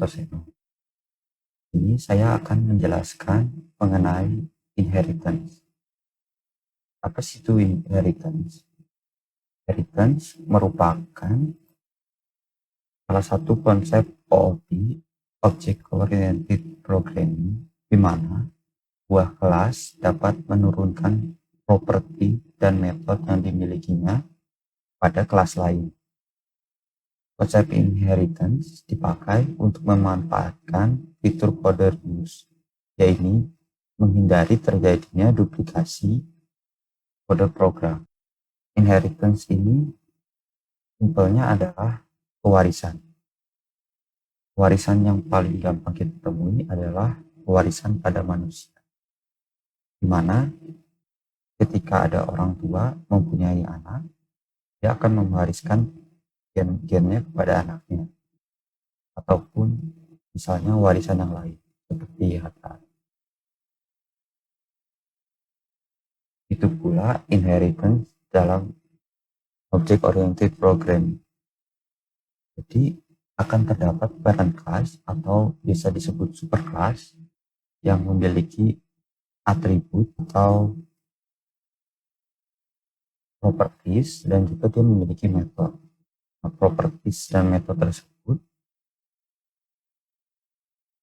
Santoso. Ini saya akan menjelaskan mengenai inheritance. Apa sih itu inheritance? Inheritance merupakan salah satu konsep OOP, Object Oriented Programming, di mana sebuah kelas dapat menurunkan properti dan metode yang dimilikinya pada kelas lain. Konsep inheritance dipakai untuk memanfaatkan fitur kode reuse, yaitu menghindari terjadinya duplikasi kode program. Inheritance ini simpelnya adalah pewarisan. Pewarisan yang paling gampang kita temui adalah pewarisan pada manusia, di mana ketika ada orang tua mempunyai anak, dia akan mewariskan gen-gennya kepada anaknya, ataupun misalnya warisan yang lain seperti harta. Itu pula inheritance dalam object oriented programming. Jadi akan terdapat parent class atau bisa disebut superclass yang memiliki atribut atau properties dan juga dia memiliki metode. Properties dan metode tersebut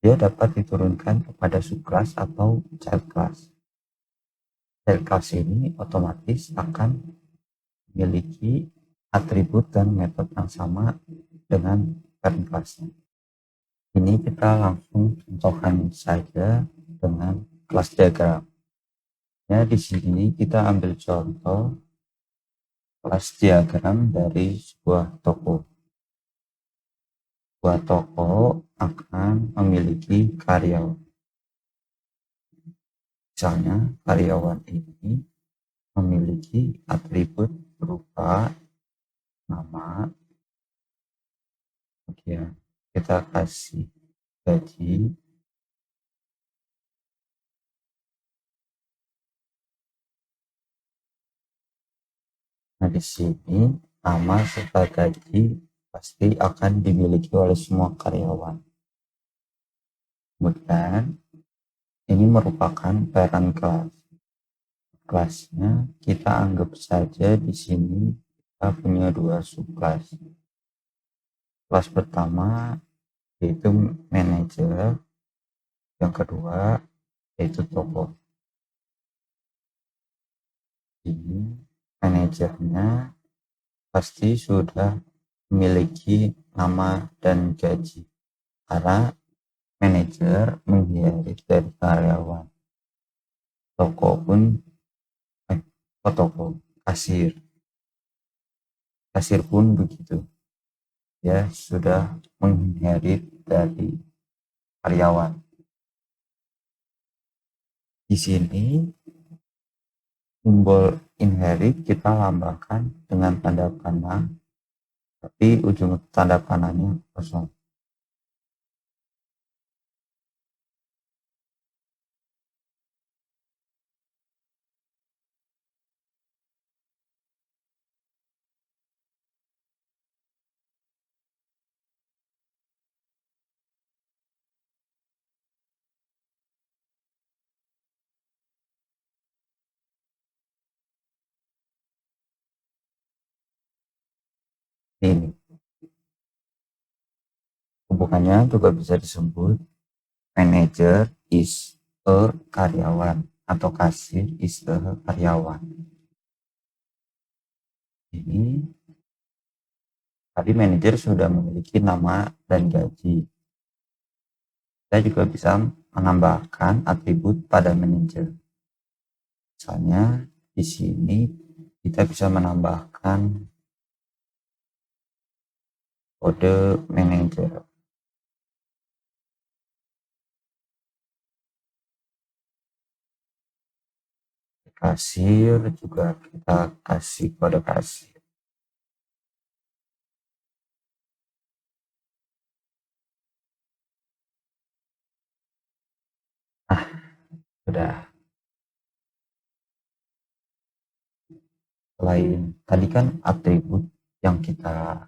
dia dapat diturunkan kepada subclass atau child class. Child class ini otomatis akan memiliki atribut dan metode yang sama dengan parent class-nya. Ini kita langsung contohkan saja dengan kelas diagram. Ya, di sini kita ambil contoh kelas diagram dari sebuah toko. Sebuah toko akan memiliki karyawan. Misalnya karyawan ini memiliki atribut berupa nama, kemudian kita kasih gaji, nah di sini nama serta gaji pasti akan dimiliki oleh semua karyawan. Kemudian ini merupakan parent class. Kelasnya kita anggap saja di sini kita punya dua subclass. Kelas pertama yaitu manager, yang kedua yaitu toko. Ini manajernya pasti sudah memiliki nama dan gaji karena manajer menginherit dari karyawan. Toko pun kasir pun begitu, ya sudah menginherit dari karyawan. Di sini simbol inherit kita lambangkan dengan tanda panah, tapi ujung tanda panahnya kosong. Ini hubungannya juga bisa disebut manager is a karyawan atau kasir is a karyawan. Ini tadi manajer sudah memiliki nama dan gaji. Kita juga bisa menambahkan atribut pada manajer. Misalnya di sini kita bisa menambahkan kode manajer. Kasir juga kita kasih kode kasir. Nah, sudah. Selain tadi kan atribut yang kita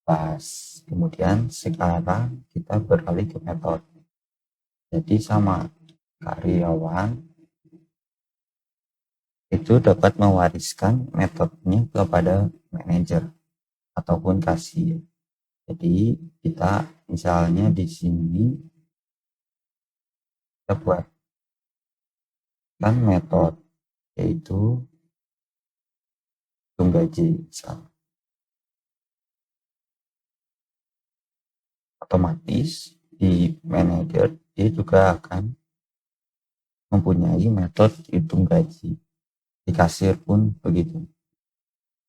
class. Kemudian sekarang kita beralih ke metode. Jadi sama karyawan itu dapat mewariskan metodenya kepada manajer ataupun kasir. Jadi kita misalnya di sini kita buatkan metode yaitu hitung gaji. Otomatis di manajer dia juga akan mempunyai metode hitung gaji. Di kasir pun begitu.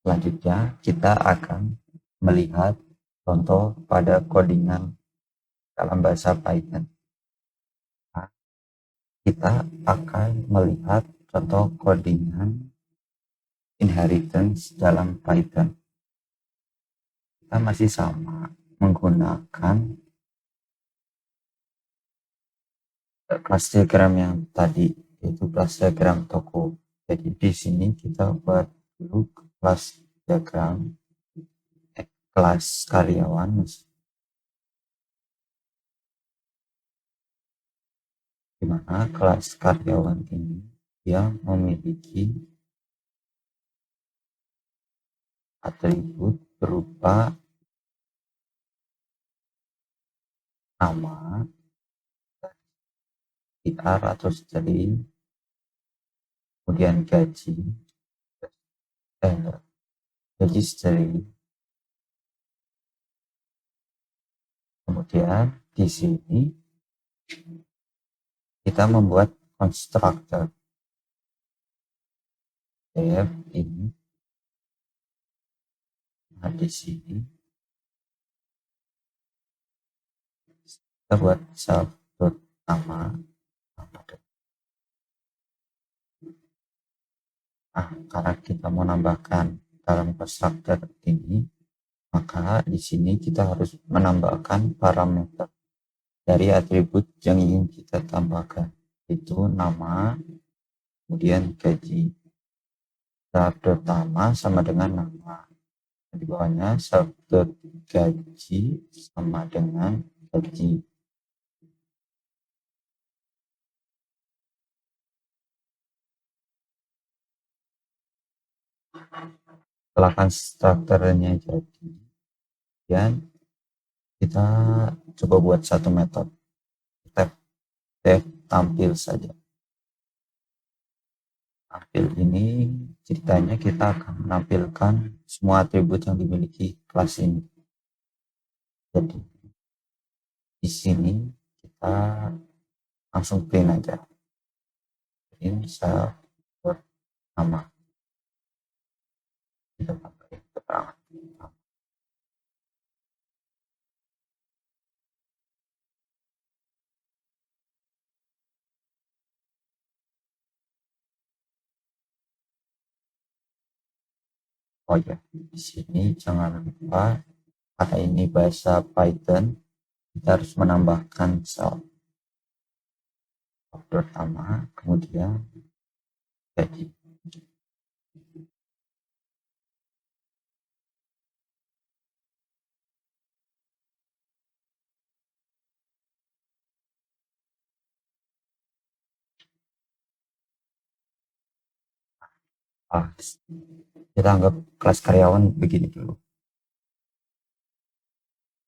Selanjutnya kita akan melihat contoh pada codingan dalam bahasa Python. Nah, kita akan melihat contoh codingan inheritance dalam Python. Kita masih sama menggunakan kelas diagram yang tadi, yaitu kelas diagram toko. Jadi di sini kita buat dulu kelas diagram kelas karyawan, di mana kelas karyawan ini dia memiliki atribut berupa nama, TR atau string, kemudian gaji string. Kemudian di sini kita membuat konstruktor def ini. Nah, di sini kita buat self.nama. Nah, karena kita mau nambahkan dalam konstruktor ini, maka di sini kita harus menambahkan parameter dari atribut yang ingin kita tambahkan, yaitu nama, kemudian gaji. Self.nama sama dengan nama. Di bawahnya self.gaji sama dengan gaji. Setelah konstruktornya jadi, dan kita coba buat satu metode. Def tampil saja. Tampil ini ceritanya kita akan menampilkan semua atribut yang dimiliki kelas ini. Jadi di sini kita langsung print aja. Print self nama. Kita pakai keterangan. Oh ya, di sini jangan lupa karena ini bahasa Python, kita harus menambahkan self pertama, kemudian gaji. Kita anggap kelas karyawan begini dulu.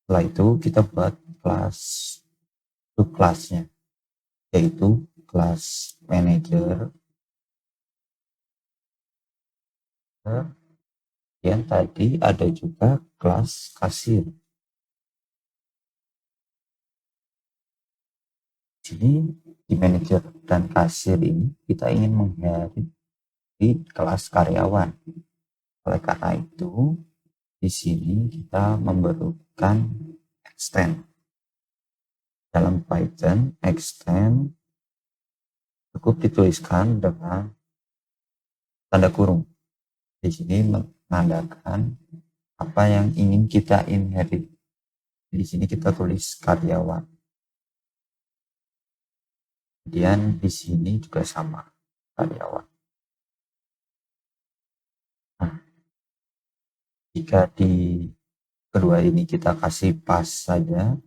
Setelah itu kita buat kelas subkelasnya, yaitu kelas manager. Dan tadi ada juga kelas kasir. Jadi di manager dan kasir ini kita ingin menghindari di kelas karyawan. Oleh karena itu, di sini kita memerlukan extend. Dalam Python, extend cukup dituliskan dengan tanda kurung. Di sini menandakan apa yang ingin kita inherit. Di sini kita tulis karyawan. Kemudian di sini juga sama, karyawan. Nah, jika di kedua ini kita kasih pas saja.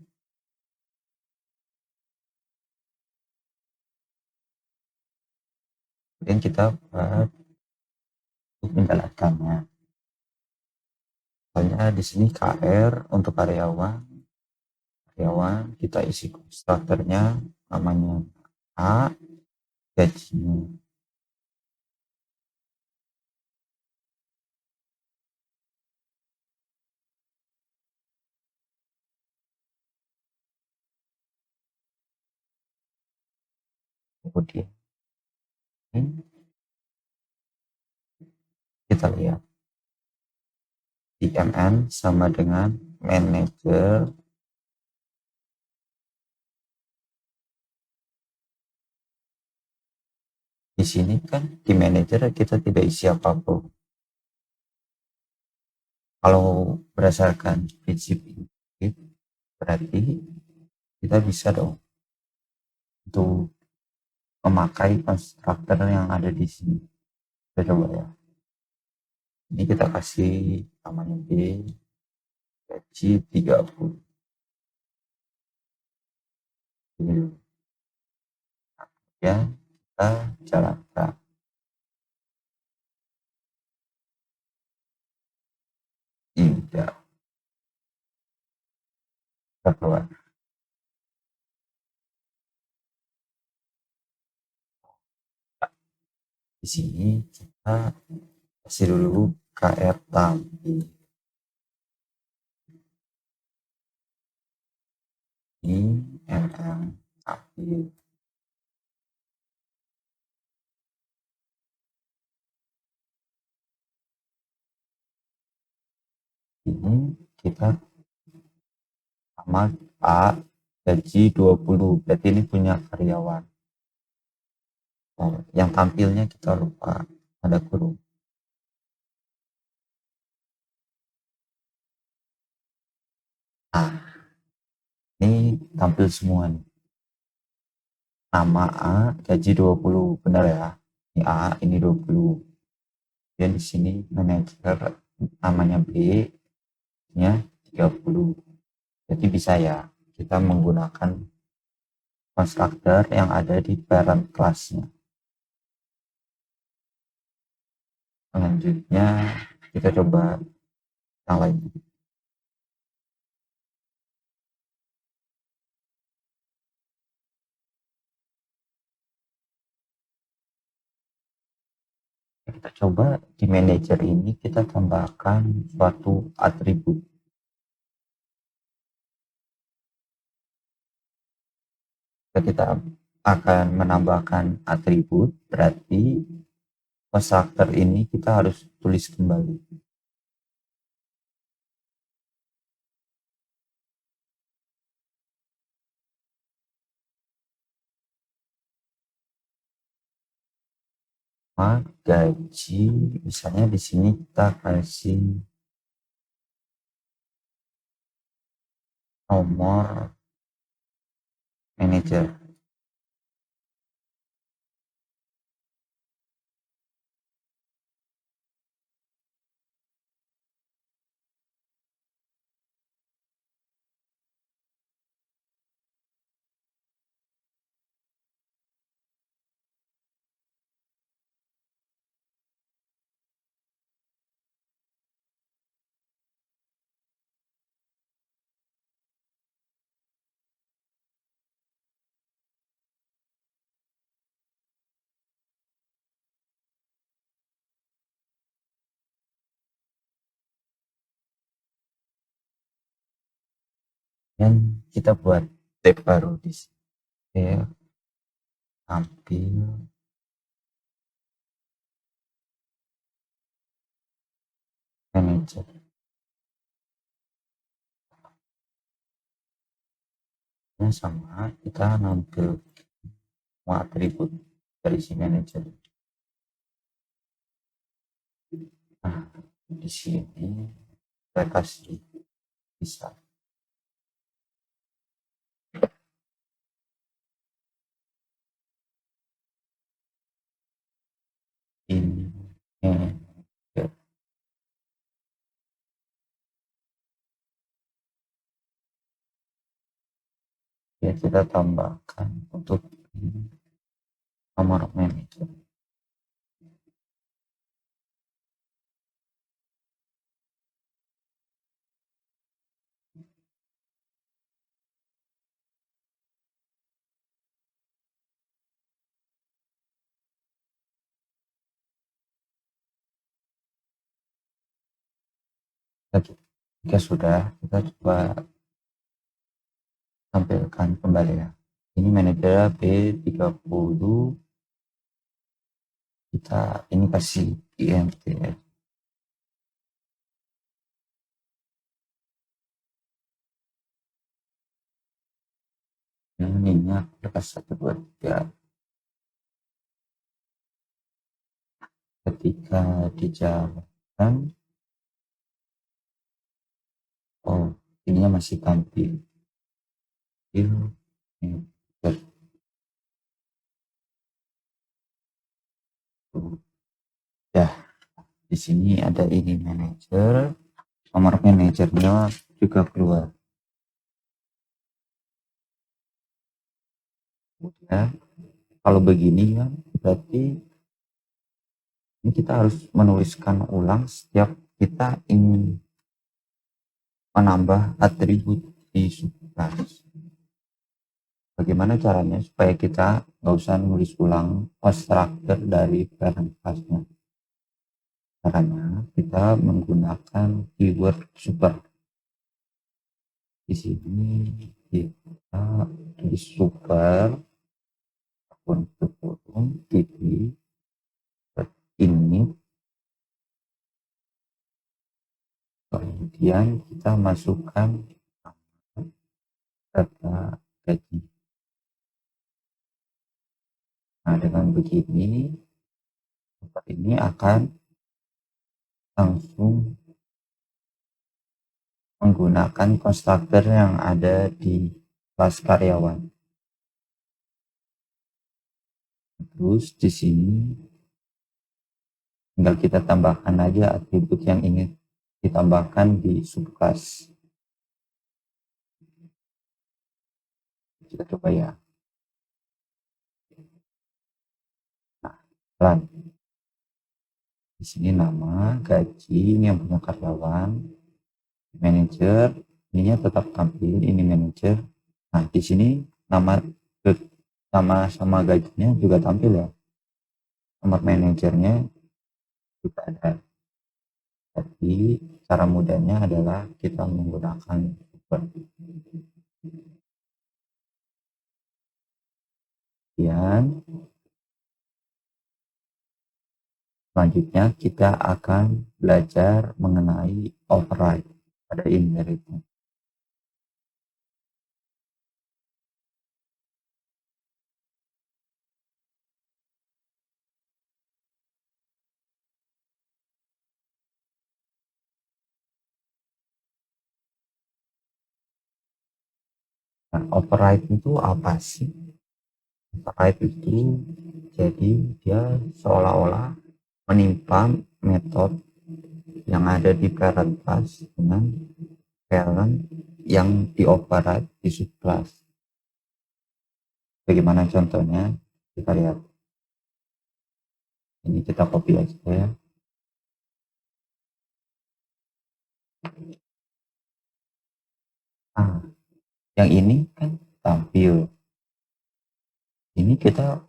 Kemudian kita buat untuk menjalankannya. Misalnya di sini KR untuk karyawan kita isi konstruktornya namanya A, gajinya. Kemudian kita lihat IMN sama dengan manajer. Di sini kan di manajer kita tidak isi apapun. Kalau berdasarkan prinsip ini, berarti kita bisa dong untuk memakai konstruktor yang ada di sini. Kita coba ya. Ini kita kasih namanya B, gaji 30. Ini ya, kita jalankan. Tidak keluar. Di sini kita kasih dulu KR tampil. Ini MM tampil. Ini kita sama A gaji 20, berarti ini punya karyawan. Nah, yang tampilnya kita lupa, ada kurung. Nah, ini tampil semua nih. Nama A gaji 20, benar ya. Ini A, ini 20. Dan di sini manajer namanya B nya 30. Jadi bisa ya kita menggunakan konstruktor yang ada di parent kelasnya. Selanjutnya kita coba yang lain. Kita coba di manajer ini kita tambahkan suatu atribut. Kita akan menambahkan atribut, berarti konstruktor ini kita harus tulis kembali. Gaji, misalnya di sini kita kasih nomor manajer. Dan kita buat tab baru di sini. Tampil manajer. Yang sama kita nampil semua atribut dari si manajer. Nah, di sini kita kasih bisa ini Ya, kita tambahkan untuk nomor manajer. Jika sudah, kita coba tampilkan kembali ya. Ini manajer B30, kita ini kasih INT. Ini kita 123. Ketika dijalankan, oh ininya masih tampil. Ya, di sini ada ini manajer, nomor manajernya juga keluar. Ya, kalau begini ya berarti ini kita harus menuliskan ulang setiap kita ingin menambah atribut di subclass. Bagaimana caranya supaya kita nggak usah nulis ulang constructor dari parent class-nya? Caranya kita menggunakan keyword super. Di sini kita tulis super untuk kurung titik ini, kemudian kita masukkan data gaji. Nah, dengan begini ini akan langsung menggunakan konstruktor yang ada di kelas karyawan. Terus di sini tinggal kita tambahkan aja atribut yang ingin ditambahkan di subclass. Kita coba ya. Nah, di sini nama, gaji, ini yang punya karyawan, manajer, ininya tetap tampil, ini manajer. Nah, di sini nama sama gajinya juga tampil ya. Nomor manajernya juga ada. Jadi cara mudahnya adalah kita menggunakan super. Kemudian selanjutnya kita akan belajar mengenai override pada inheritance. Nah, override itu apa sih? Override itu jadi dia seolah-olah menimpa metode yang ada di parent class dengan parent yang di override di subclass. Bagaimana contohnya? Kita lihat. Ini kita copy aja ya. Ah, yang ini kan tampil. Ini kita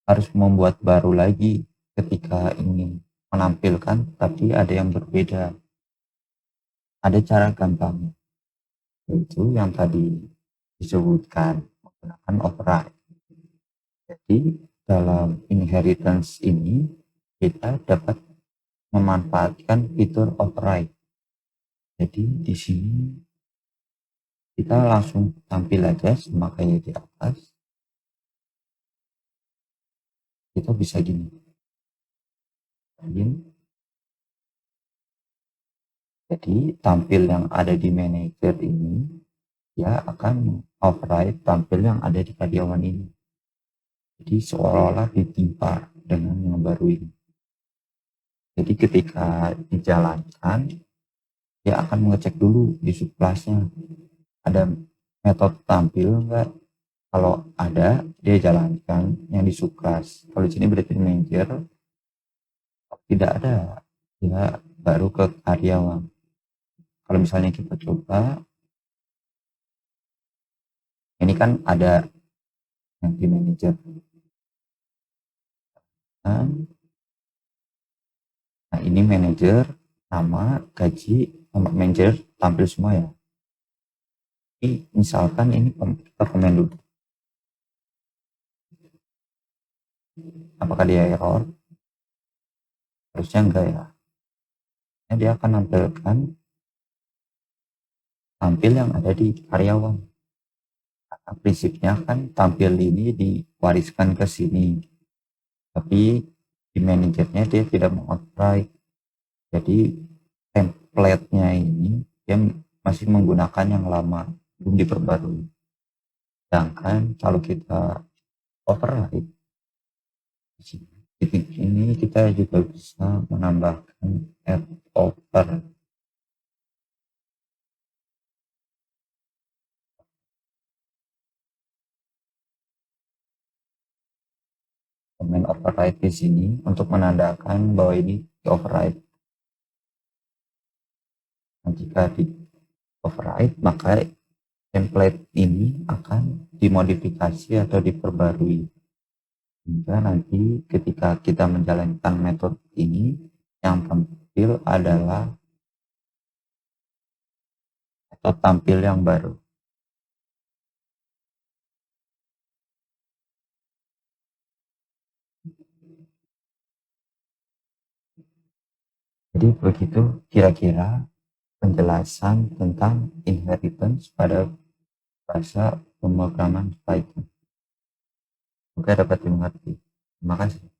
harus membuat baru lagi ketika ingin menampilkan, tapi ada yang berbeda. Ada cara gampang, yaitu yang tadi disebutkan menggunakan override. Jadi dalam inheritance ini kita dapat memanfaatkan fitur override. Jadi di sini kita langsung tampil aja sama kayak di atas. Kita bisa gini. Jadi tampil yang ada di manager ini ya akan override tampil yang ada di karyawan ini. Jadi seolah-olah ditimpa dengan yang baru ini. Jadi ketika dijalankan dia akan mengecek dulu di subclassnya ada metode tampil enggak, Kalau ada, dia jalankan yang di Sukras. Kalau di sini berarti di manager. Tidak ada, dia baru ke karyawan. Kalau misalnya kita coba, ini kan ada yang di manager. Nah, ini manager, nama, gaji, nomor manager tampil semua ya. Ini misalkan ini kita komen dulu. Apakah dia error? Harusnya enggak ya. Nah, dia akan tampil yang ada di karyawan. Karena prinsipnya kan tampil ini diwariskan ke sini. Tapi di manajernya dia tidak mengoperate. Jadi template-nya ini dia masih menggunakan yang lama, belum diperbarui. Sedangkan kalau kita override, di titik ini kita juga bisa menambahkan add over. Komen override di sini untuk menandakan bahwa ini di override. Nah, jika di override, maka template ini akan dimodifikasi atau diperbarui. Hingga nanti ketika kita menjalankan metode ini, yang tampil adalah metode tampil yang baru. Jadi begitu kira-kira penjelasan tentang inheritance pada bahasa pemrograman Python. Semoga dapat dimengerti. Terima kasih.